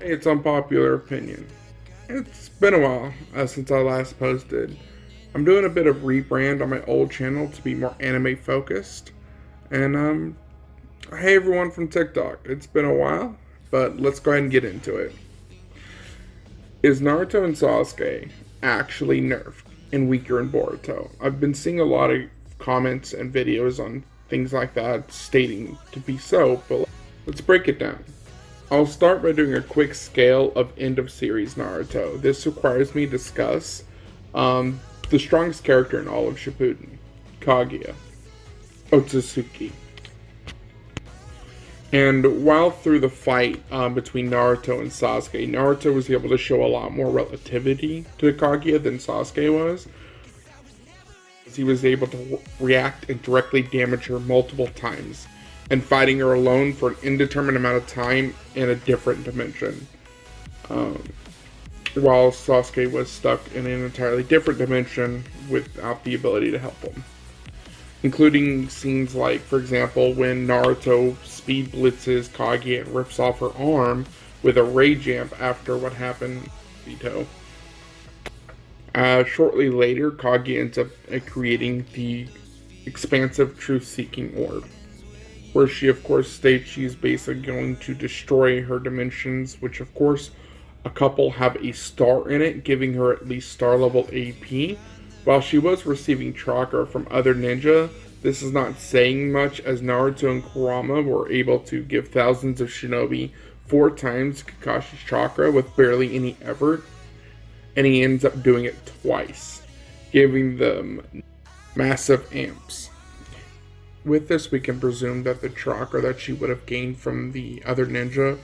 It's unpopular opinion. It's been a while since I last posted. I'm doing a bit of rebrand on my old channel to be more anime focused. And hey everyone from TikTok. It's been a while, but let's go ahead and get into it. Is Naruto and Sasuke actually nerfed and weaker in Boruto? I've been seeing a lot of comments and videos on things like that stating to be so, but let's break it down. I'll start by doing a quick scale of end of series Naruto. This requires me to discuss the strongest character in all of Shippuden, Kaguya, Otsutsuki. And while through the fight between Naruto and Sasuke, Naruto was able to show a lot more relativity to Kaguya than Sasuke was. He was able to react and directly damage her multiple times, and fighting her alone for an indeterminate amount of time in a different dimension. While Sasuke was stuck in an entirely different dimension without the ability to help him. Including scenes like, for example, when Naruto speed blitzes Kaguya and rips off her arm with a rage amp after what happened to Vito. Shortly later, Kaguya ends up creating the expansive truth-seeking orb, where she of course states she's basically going to destroy her dimensions, which of course a couple have a star in it, giving her at least star level AP. While she was receiving chakra from other ninja, this is not saying much, as Naruto and Kurama were able to give thousands of shinobi 4 times Kakashi's chakra with barely any effort, and he ends up doing it twice, giving them massive amps. With this, we can presume that the chakra that she would have gained from the other ninja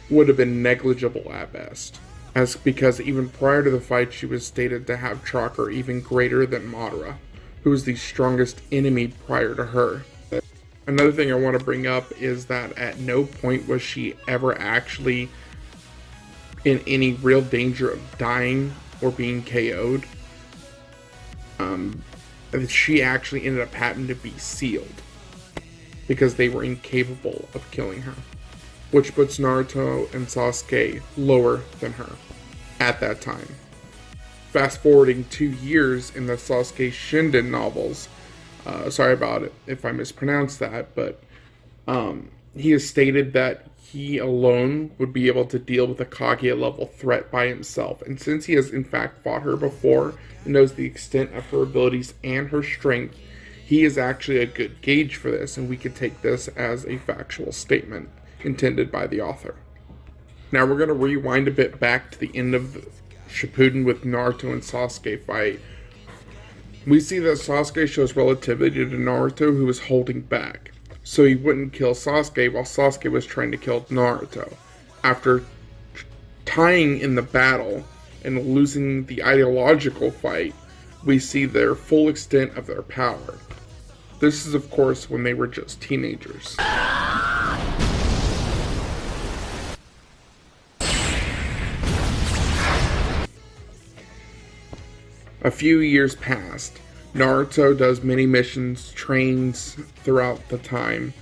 would have been negligible at best, as because even prior to the fight, she was stated to have chakra even greater than Madara, who was the strongest enemy prior to her. Another thing I want to bring up is that at no point was she ever actually in any real danger of dying or being KO'd. She actually ended up having to be sealed because they were incapable of killing her, which puts Naruto and Sasuke lower than her at that time. Fast forwarding 2 years in the Sasuke Shinden novels, sorry about it if I mispronounced that, but he has stated that he alone would be able to deal with a Kaguya level threat by himself, and since he has in fact fought her before and knows the extent of her abilities and her strength, he is actually a good gauge for this, and we could take this as a factual statement intended by the author. Now we're going to rewind a bit back to the end of the Shippuden with Naruto and Sasuke fight. We see that Sasuke shows relativity to Naruto, who was holding back, so he wouldn't kill Sasuke while Sasuke was trying to kill Naruto. After tying in the battle and losing the ideological fight, we see their full extent of their power. This is of course when they were just teenagers. A few years passed. Naruto does many missions, trains throughout the time,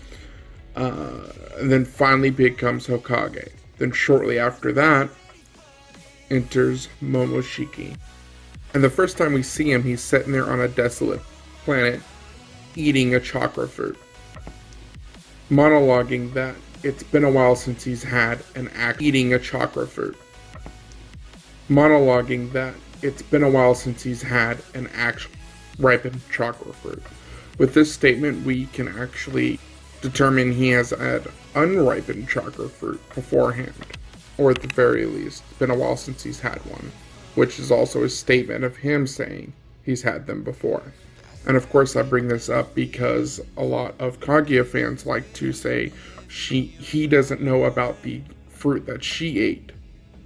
and then finally becomes Hokage. Then shortly after that, enters Momoshiki. And the first time we see him, he's sitting there on a desolate planet, eating a chakra fruit, monologuing that it's been a while since he's had an act eating a chakra fruit. Monologuing that it's been a while since he's had an actual ripened chakra fruit. With this statement, we can actually determine he has had unripened chakra fruit beforehand, or at the very least, it's been a while since he's had one, which is also a statement of him saying he's had them before. And of course, I bring this up because a lot of Kaguya fans like to say he doesn't know about the fruit that she ate,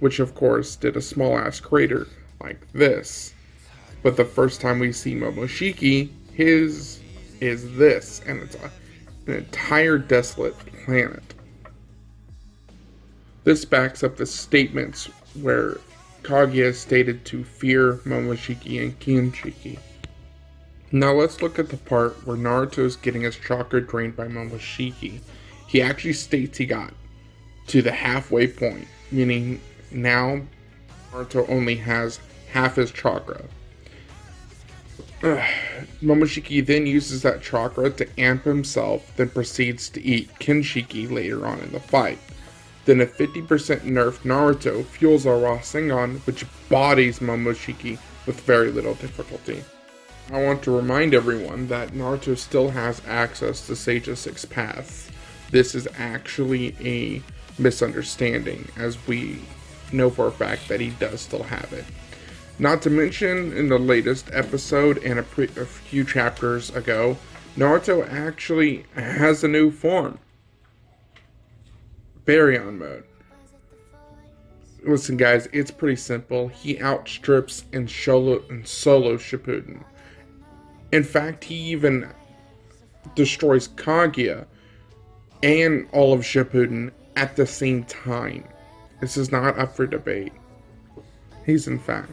which of course did a small ass crater like this. But the first time we see Momoshiki, his is this, and it's an entire desolate planet. This backs up the statements where Kaguya is stated to fear Momoshiki and Kinshiki. Now let's look at the part where Naruto is getting his chakra drained by Momoshiki. He actually states he got to the halfway point, meaning now Naruto only has half his chakra. Momoshiki then uses that chakra to amp himself, then proceeds to eat Kinshiki later on in the fight. Then a 50% nerfed Naruto fuels our Rasengan, which bodies Momoshiki with very little difficulty. I want to remind everyone that Naruto still has access to Sage's 6 paths. This is actually a misunderstanding, as we know for a fact that he does still have it. Not to mention, in the latest episode and a few chapters ago, Naruto actually has a new form. Baryon mode. Listen guys, it's pretty simple. He outstrips and solo Shippuden. In fact, he even destroys Kaguya and all of Shippuden at the same time. This is not up for debate. He's in fact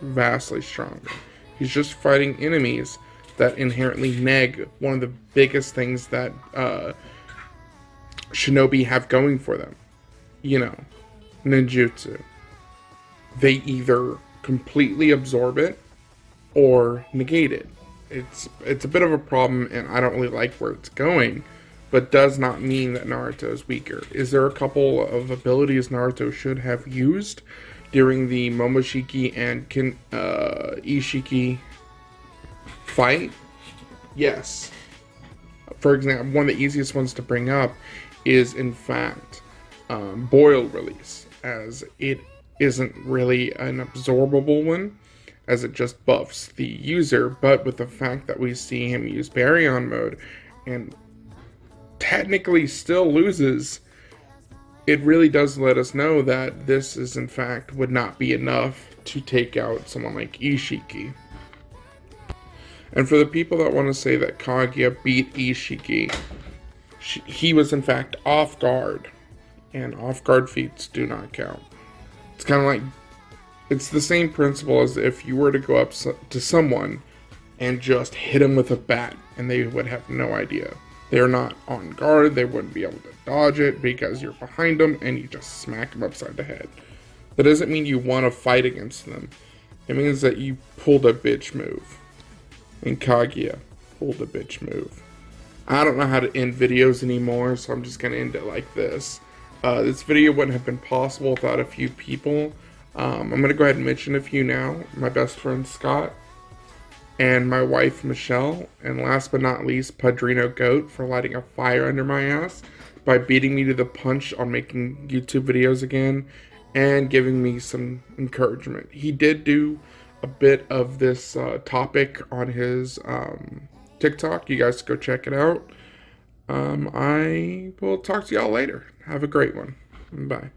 vastly stronger. He's just fighting enemies that inherently neg one of the biggest things that shinobi have going for them. You know, ninjutsu. They either completely absorb it or negate it. It's a bit of a problem, and I don't really like where it's going, but does not mean that Naruto is weaker. Is there a couple of abilities Naruto should have used during the Momoshiki and Ishiki fight? Yes. For example, one of the easiest ones to bring up is, in fact, Boil Release, as it isn't really an absorbable one, as it just buffs the user, but with the fact that we see him use Baryon mode and technically still loses, it really does let us know that this is in fact would not be enough to take out someone like Ishiki. And for the people that want to say that Kaguya beat Ishiki, he was in fact off guard, and off guard feats do not count. It's kind of like, it's the same principle as if you were to go up to someone and just hit him with a bat, and they would have no idea. They're not on guard, they wouldn't be able to dodge it because you're behind them and you just smack them upside the head. That doesn't mean you want to fight against them. It means that you pulled a bitch move. And Kaguya pulled a bitch move. I don't know how to end videos anymore, so I'm just going to end it like this. This video wouldn't have been possible without a few people. I'm going to go ahead and mention a few now. My best friend Scott, and my wife Michelle, and last but not least, Padrino Goat for lighting a fire under my ass by beating me to the punch on making YouTube videos again and giving me some encouragement. He did do a bit of this topic on his TikTok. You guys go check it out. I will talk to y'all later. Have a great one. Bye.